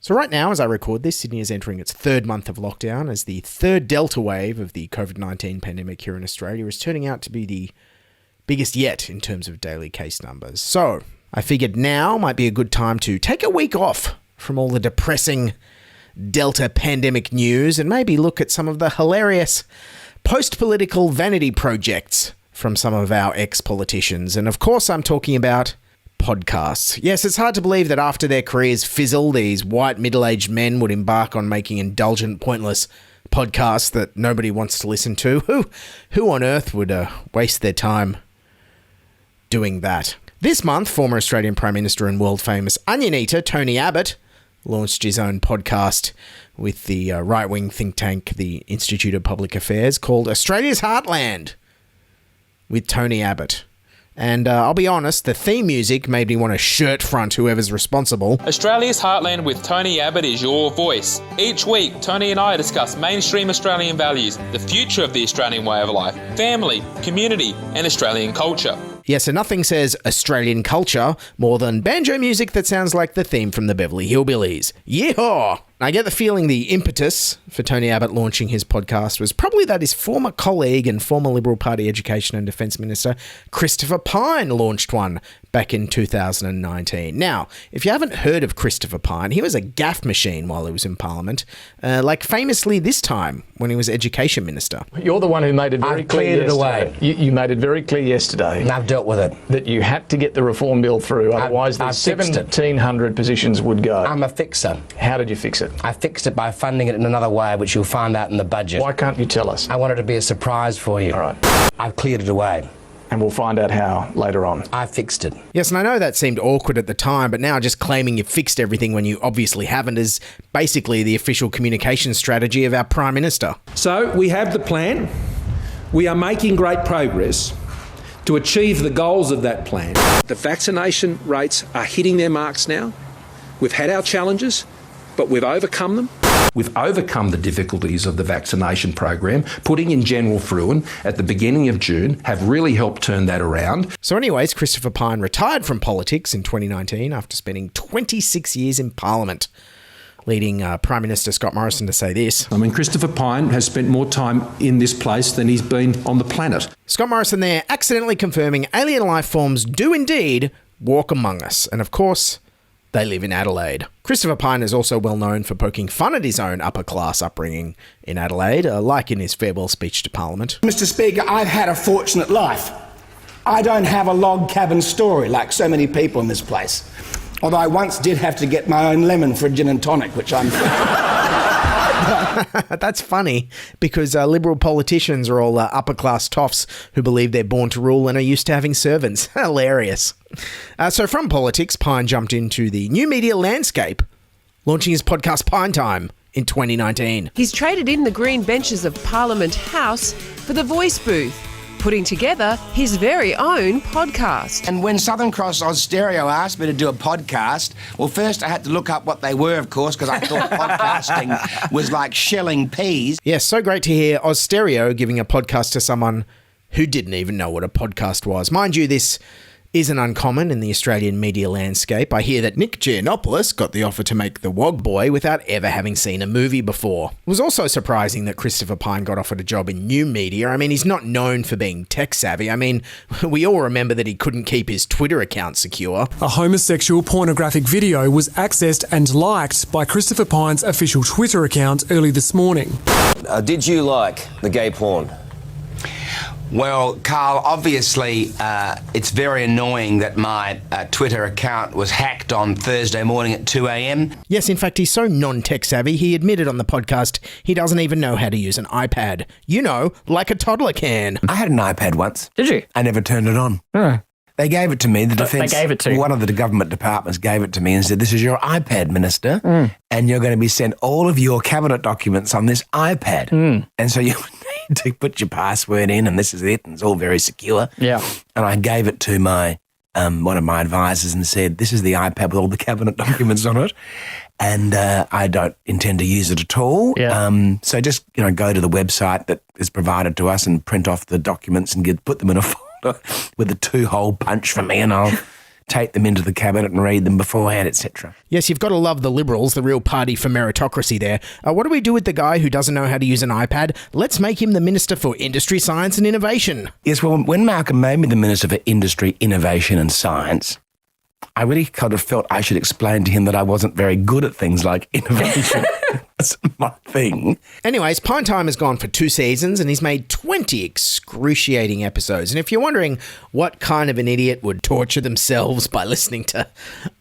So right now, as I record this, Sydney is entering its third month of lockdown as the third Delta wave of the COVID-19 pandemic here in Australia is turning out to be the biggest yet in terms of daily case numbers. So I figured now might be a good time to take a week off from all the depressing Delta pandemic news and maybe look at some of the hilarious post-political vanity projects from some of our ex-politicians. And of course, I'm talking about podcasts. Yes, it's hard to believe that after their careers fizzle, these white middle-aged men would embark on making indulgent, pointless podcasts that nobody wants to listen to. Who on earth would waste their time doing that? This month, former Australian Prime Minister and world-famous onion eater Tony Abbott launched his own podcast with the right-wing think tank, the Institute of Public Affairs, called Australia's Heartland with Tony Abbott. And I'll be honest, the theme music made me want to shirt front whoever's responsible. Australia's Heartland with Tony Abbott is your voice. Each week, Tony and I discuss mainstream Australian values, the future of the Australian way of life, family, community, and Australian culture. Yes, and nothing says Australian culture more than banjo music that sounds like the theme from the Beverly Hillbillies. Yeehaw! I get the feeling the impetus for Tony Abbott launching his podcast was probably that his former colleague and former Liberal Party Education and Defence Minister Christopher Pyne launched one back in 2019. Now, if you haven't heard of Christopher Pyne, he was a gaffe machine while he was in Parliament, like famously this time when he was Education Minister. You're the one who made it very clear yesterday. You made it very clear yesterday. And I've dealt with it. That you had to get the reform bill through, otherwise the 1,700 positions would go. I'm a fixer. How did you fix it? I fixed it by funding it in another way, which you'll find out in the budget. Why can't you tell us? I want it to be a surprise for you. All right. I've cleared it away. And we'll find out how later on. I fixed it. Yes, and I know that seemed awkward at the time, but now just claiming you fixed everything when you obviously haven't is basically the official communication strategy of our Prime Minister. So we have the plan. We are making great progress to achieve the goals of that plan. The vaccination rates are hitting their marks now. We've had our challenges, but we've overcome them. We've overcome the difficulties of the vaccination program, putting in General Fruin at the beginning of June, have really helped turn that around. So anyways, Christopher Pyne retired from politics in 2019 after spending 26 years in Parliament, leading Prime Minister Scott Morrison to say this. I mean, Christopher Pyne has spent more time in this place than he's been on the planet. Scott Morrison there accidentally confirming alien life forms do indeed walk among us. And of course, they live in Adelaide. Christopher Pyne is also well known for poking fun at his own upper-class upbringing in Adelaide, like in his farewell speech to Parliament. Mr. Speaker, I've had a fortunate life. I don't have a log cabin story like so many people in this place. Although I once did have to get my own lemon for a gin and tonic, which I'm... That's funny, because Liberal politicians are all upper-class toffs who believe they're born to rule and are used to having servants. Hilarious. So from politics, Pyne jumped into the new media landscape, launching his podcast Pyne Time in 2019. He's traded in the green benches of Parliament House for the voice booth, putting together his very own podcast. And when Southern Cross Oz Stereo asked me to do a podcast, well, first I had to look up what they were, of course, because I thought podcasting was like shelling peas. Yes, so great to hear Oz Stereo giving a podcast to someone who didn't even know what a podcast was. Mind you, this isn't uncommon in the Australian media landscape. I hear that Nick Giannopoulos got the offer to make The Wog Boy without ever having seen a movie before. It was also surprising that Christopher Pyne got offered a job in new media. I mean, he's not known for being tech savvy. I mean, we all remember that he couldn't keep his Twitter account secure. A homosexual pornographic video was accessed and liked by Christopher Pyne's official Twitter account early this morning. Did you like the gay porn? Well, Carl, obviously it's very annoying that my Twitter account was hacked on Thursday morning at 2 a.m. Yes, in fact, he's so non-tech savvy, he admitted on the podcast he doesn't even know how to use an iPad. You know, like a toddler can. I had an iPad once. Did you? I never turned it on. Oh. They gave it to me. The defence. They gave it to you. One of the government departments gave it to me and said, "This is your iPad, Minister, and you're going to be sent all of your cabinet documents on this iPad." And so you need to put your password in, and this is it, and it's all very secure. Yeah. And I gave it to my one of my advisors and said, "This is the iPad with all the cabinet documents on it, and I don't intend to use it at all. Yeah. So just go to the website that is provided to us and print off the documents and put them in a folder with a 2-hole punch for me, and I'll take them into the cabinet and read them beforehand, etc. Yes, you've got to love the Liberals, the real party for meritocracy there. What do we do with the guy who doesn't know how to use an iPad? Let's make him the Minister for Industry, Science and Innovation. Yes, well, when Malcolm made me the Minister for Industry, Innovation and Science, I really kind of felt I should explain to him that I wasn't very good at things like innovation. That's my thing. Anyways, Pyne Time has gone for 2 seasons and he's made 20 excruciating episodes. And if you're wondering what kind of an idiot would torture themselves by listening to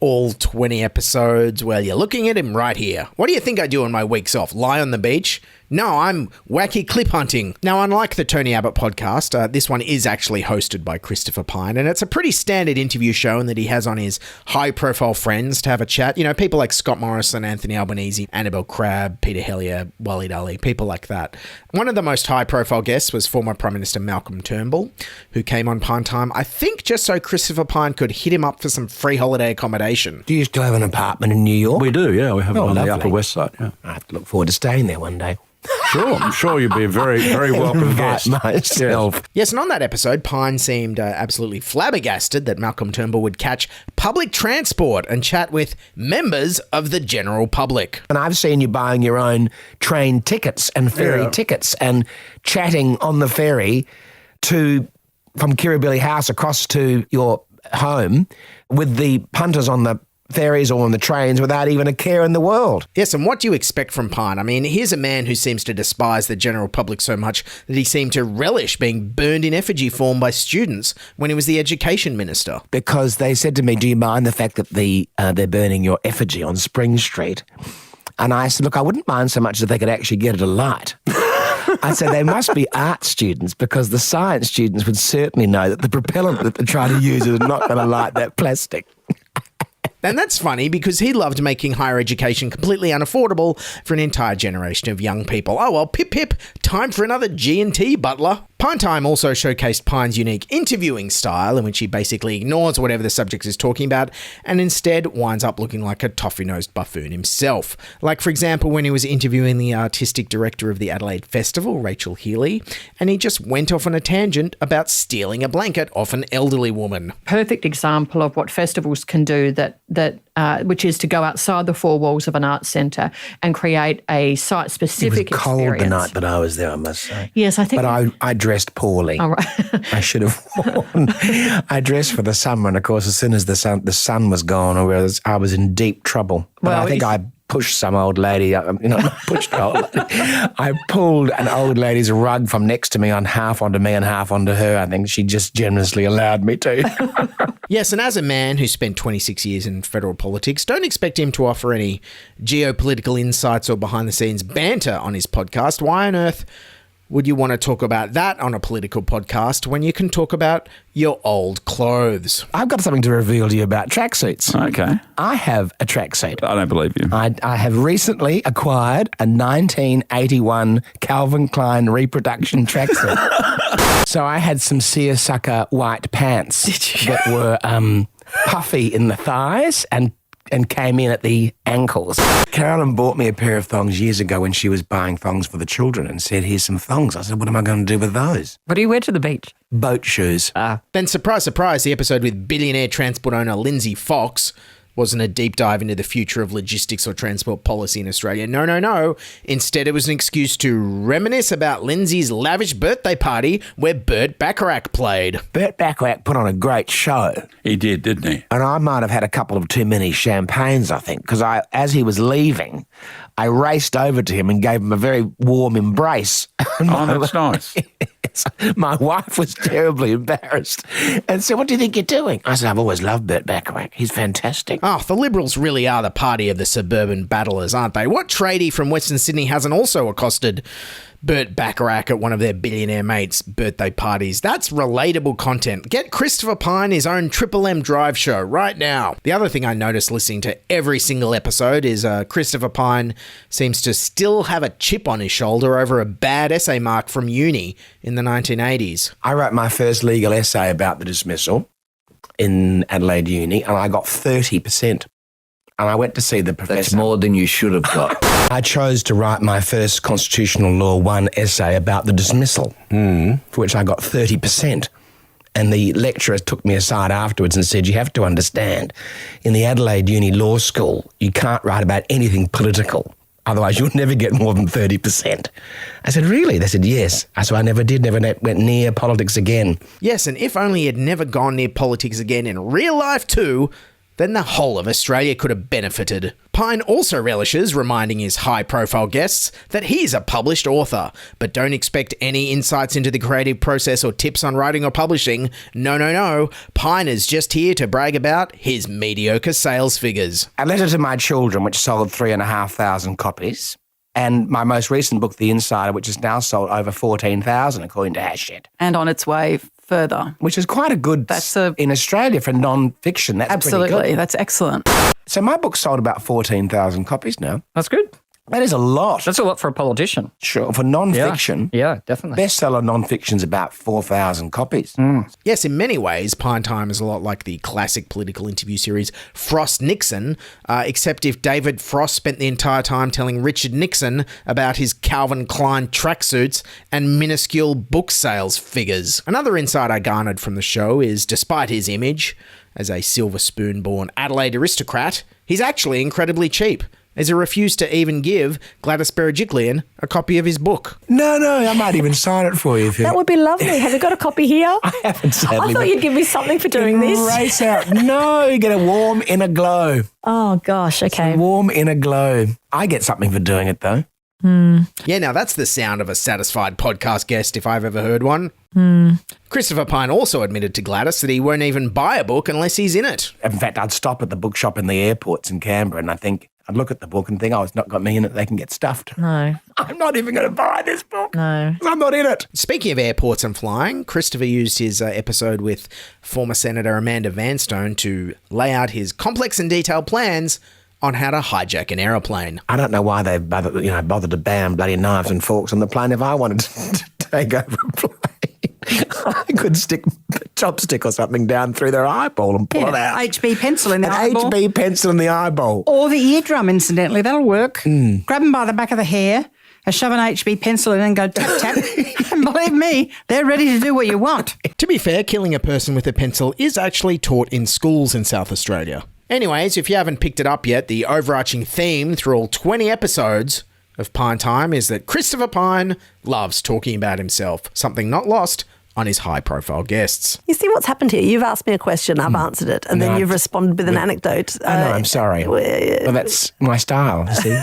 all 20 episodes, well, you're looking at him right here. What do you think I do on my weeks off? Lie on the beach? No, I'm wacky clip hunting. Now, unlike the Tony Abbott podcast, this one is actually hosted by Christopher Pyne, and it's a pretty standard interview show in that he has on his high-profile friends to have a chat. You know, people like Scott Morrison, Anthony Albanese, Annabelle Crabb, Peter Hellier, Waleed Ali, people like that. One of the most high-profile guests was former Prime Minister Malcolm Turnbull, who came on Pyne Time, I think just so Christopher Pyne could hit him up for some free holiday accommodation. Do you still have an apartment in New York? We do, yeah. We have it on lovely. the Upper West Side, yeah. I have to look forward to staying there one day. Sure, I'm sure you'd be a very, very welcome guest. Myself. Yes, and on that episode, Pyne seemed absolutely flabbergasted that Malcolm Turnbull would catch public transport and chat with members of the general public. And I've seen you buying your own train tickets and ferry tickets and chatting on the ferry from Kirribilli House across to your home with the punters on the ferries or on the trains without even a care in the world. Yes, and what do you expect from Pyne? I mean, here's a man who seems to despise the general public so much that he seemed to relish being burned in effigy form by students when he was the education minister. Because they said to me, do you mind the fact that they're burning your effigy on Spring Street? And I said, look, I wouldn't mind so much if they could actually get it alight. I said, they must be art students because the science students would certainly know that the propellant that they're trying to use is not going to light that plastic. And that's funny because he loved making higher education completely unaffordable for an entire generation of young people. Oh, well, pip pip, time for another G&T, butler. Pyne Time also showcased Pyne's unique interviewing style in which he basically ignores whatever the subject is talking about and instead winds up looking like a toffee-nosed buffoon himself. Like, for example, when he was interviewing the artistic director of the Adelaide Festival, Rachel Healy, and he just went off on a tangent about stealing a blanket off an elderly woman. Perfect example of what festivals can do which is to go outside the four walls of an arts centre and create a site-specific experience. It was cold the night that I was there, I must say. Yes, I think... But I dressed poorly. Oh, right. I should have worn... I dressed for the summer, and of course, as soon as the sun was gone, I was in deep trouble. But I think I pushed some old lady, not pushed an old lady. I pulled an old lady's rug from next to me half onto me and half onto her. I think she just generously allowed me to. Yes, and as a man who spent 26 years in federal politics, don't expect him to offer any geopolitical insights or behind-the-scenes banter on his podcast. Why on earth would you want to talk about that on a political podcast when you can talk about your old clothes? I've got something to reveal to you about tracksuits. Okay. I have a tracksuit. I don't believe you. I have recently acquired a 1981 Calvin Klein reproduction tracksuit. So I had some seersucker white pants that were puffy in the thighs and came in at the ankles. Carolyn bought me a pair of thongs years ago when she was buying thongs for the children and said, here's some thongs. I said, what am I going to do with those? What do you wear to the beach? Boat shoes. Then surprise, surprise, the episode with billionaire transport owner Lindsay Fox wasn't a deep dive into the future of logistics or transport policy in Australia. No. Instead, it was an excuse to reminisce about Lindsay's lavish birthday party where Burt Bacharach played. Burt Bacharach put on a great show. He did, didn't he? And I might have had a couple of too many champagnes, I think, because as he was leaving, I raced over to him and gave him a very warm embrace. Oh, that's nice. My wife was terribly embarrassed and said, what do you think you're doing? I said, I've always loved Burt Bacharach. He's fantastic. Oh, the Liberals really are the party of the suburban battlers, aren't they? What tradie from Western Sydney hasn't also accosted Burt Bacharach at one of their billionaire mates' birthday parties? That's relatable content. Get Christopher Pyne his own Triple M Drive show right now. The other thing I noticed listening to every single episode is Christopher Pyne seems to still have a chip on his shoulder over a bad essay mark from uni in the 1980s. I wrote my first legal essay about the dismissal in Adelaide Uni and I got 30%. And I went to see the professor. That's more than you should have got. I chose to write my first Constitutional Law 1 essay about the dismissal, for which I got 30%. And the lecturer took me aside afterwards and said, you have to understand, in the Adelaide Uni Law School, you can't write about anything political. Otherwise, you'll never get more than 30%. I said, really? They said, yes. So I never went near politics again. Yes, and if only he'd never gone near politics again in real life too, then the whole of Australia could have benefited. Pyne also relishes reminding his high-profile guests that he's a published author, but don't expect any insights into the creative process or tips on writing or publishing. No. Pyne is just here to brag about his mediocre sales figures. A Letter to My Children, which sold 3,500 copies, and my most recent book, The Insider, which has now sold over 14,000, according to Hachette. And on its way further. Which is quite a good in Australia for non-fiction. That's absolutely, pretty good. That's excellent. So my book sold about 14,000 copies now. That's good. That is a lot. That's a lot for a politician. Sure, for non-fiction. Yeah, definitely. Bestseller non-fiction's about 4,000 copies. Yes, in many ways, Pyne Time is a lot like the classic political interview series Frost-Nixon, except if David Frost spent the entire time telling Richard Nixon about his Calvin Klein tracksuits and minuscule book sales figures. Another insight I garnered from the show is, despite his image as a silver spoon-born Adelaide aristocrat, he's actually incredibly cheap, as he refused to even give Gladys Berejiklian a copy of his book. No, I might even sign it for you. That would be lovely. Have you got a copy here? I haven't, sadly. I thought you'd give me something for doing this. Race out. No, you get a warm inner glow. Oh, gosh, okay. Warm inner glow. I get something for doing it, though. Yeah, now that's the sound of a satisfied podcast guest if I've ever heard one. Christopher Pyne also admitted to Gladys that he won't even buy a book unless he's in it. In fact, I'd stop at the bookshop in the airports in Canberra and I'd look at the book and think, oh, it's not got me in it, they can get stuffed. No. I'm not even going to buy this book. No. I'm not in it. Speaking of airports and flying, Christopher used his episode with former Senator Amanda Vanstone to lay out his complex and detailed plans on how to hijack an aeroplane. I don't know why they bothered to ban bloody knives and forks on the plane. If I wanted to take over a plane, I could stick a chopstick or something down through their eyeball and pull it out. HB pencil in the eyeball. HB pencil in the eyeball. Or the eardrum, incidentally. That'll work. Grab them by the back of the hair and shove an HB pencil in and go tap, tap. And believe me, they're ready to do what you want. To be fair, killing a person with a pencil is actually taught in schools in South Australia. Anyways, if you haven't picked it up yet, the overarching theme through all 20 episodes of Pyne Time is that Christopher Pyne loves talking about himself, something not lost on his high-profile guests. You see what's happened here? You've asked me a question, I've answered it, and then you've responded with an anecdote. I know, I'm sorry. Well, that's my style, you see.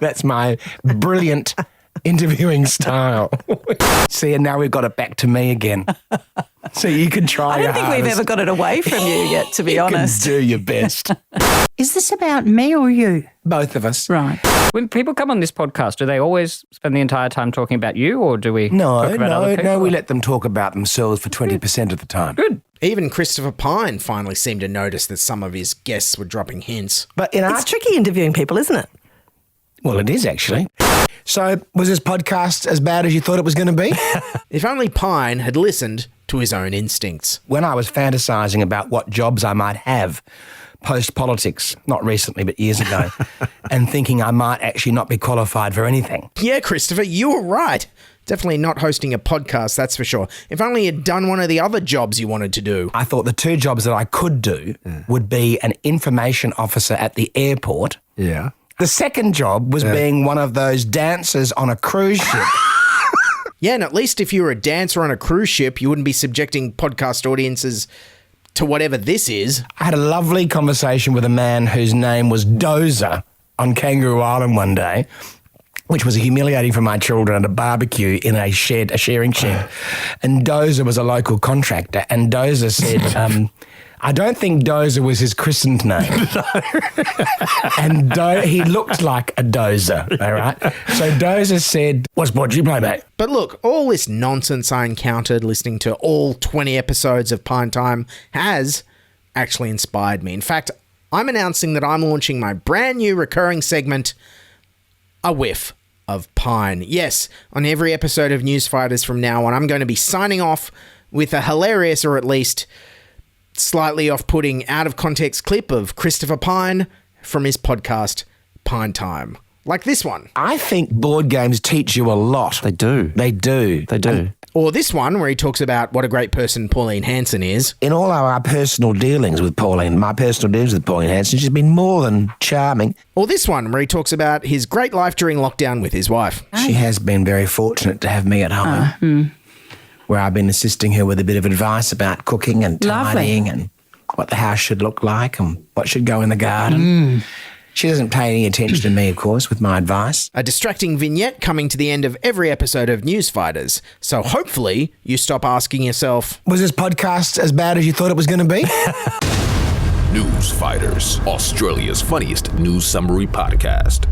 That's my brilliant interviewing style. See, and now we've got it back to me again. So you can try I don't think we've ever got it away from you yet, to be honest. You can do your best. Is this about me or you? Both of us. Right. When people come on this podcast, do they always spend the entire time talking about you, or do we talk about other people? No, we let them talk about themselves for 20% of the time. Good. Even Christopher Pyne finally seemed to notice that some of his guests were dropping hints. But it's tricky interviewing people, isn't it? Well, it is actually. So, was this podcast as bad as you thought it was going to be? If only Pyne had listened to his own instincts. When I was fantasising about what jobs I might have post-politics, not recently but years ago, and thinking I might actually not be qualified for anything. Yeah, Christopher, you were right. Definitely not hosting a podcast, that's for sure. If only you'd done one of the other jobs you wanted to do. I thought the two jobs that I could do would be an information officer at the airport. Yeah. The second job was being one of those dancers on a cruise ship. Yeah, and at least if you were a dancer on a cruise ship, you wouldn't be subjecting podcast audiences to whatever this is. I had a lovely conversation with a man whose name was Dozer on Kangaroo Island one day, which was humiliating for my children at a barbecue in a sharing shed. And Dozer was a local contractor, and Dozer said, I don't think Dozer was his christened name. And he looked like a dozer, all right? So Dozer said, what sport do you play, mate? But look, all this nonsense I encountered listening to all 20 episodes of Pyne Time has actually inspired me. In fact, I'm announcing that I'm launching my brand new recurring segment, A Whiff of Pyne. Yes, on every episode of Newsfighters from now on, I'm going to be signing off with a hilarious, or at least slightly off-putting, out-of-context clip of Christopher Pyne from his podcast, Pyne Time. Like this one. I think board games teach you a lot. They do. They do. They do. Or this one where he talks about what a great person Pauline Hanson is. In all our personal dealings with Pauline, my personal dealings with Pauline Hanson, she's been more than charming. Or this one where he talks about his great life during lockdown with his wife. She has been very fortunate to have me at home, where I've been assisting her with a bit of advice about cooking and tidying and what the house should look like and what should go in the garden. She doesn't pay any attention to me, of course, with my advice. A distracting vignette coming to the end of every episode of Newsfighters. So hopefully you stop asking yourself, was this podcast as bad as you thought it was going to be? Newsfighters, Australia's funniest news summary podcast.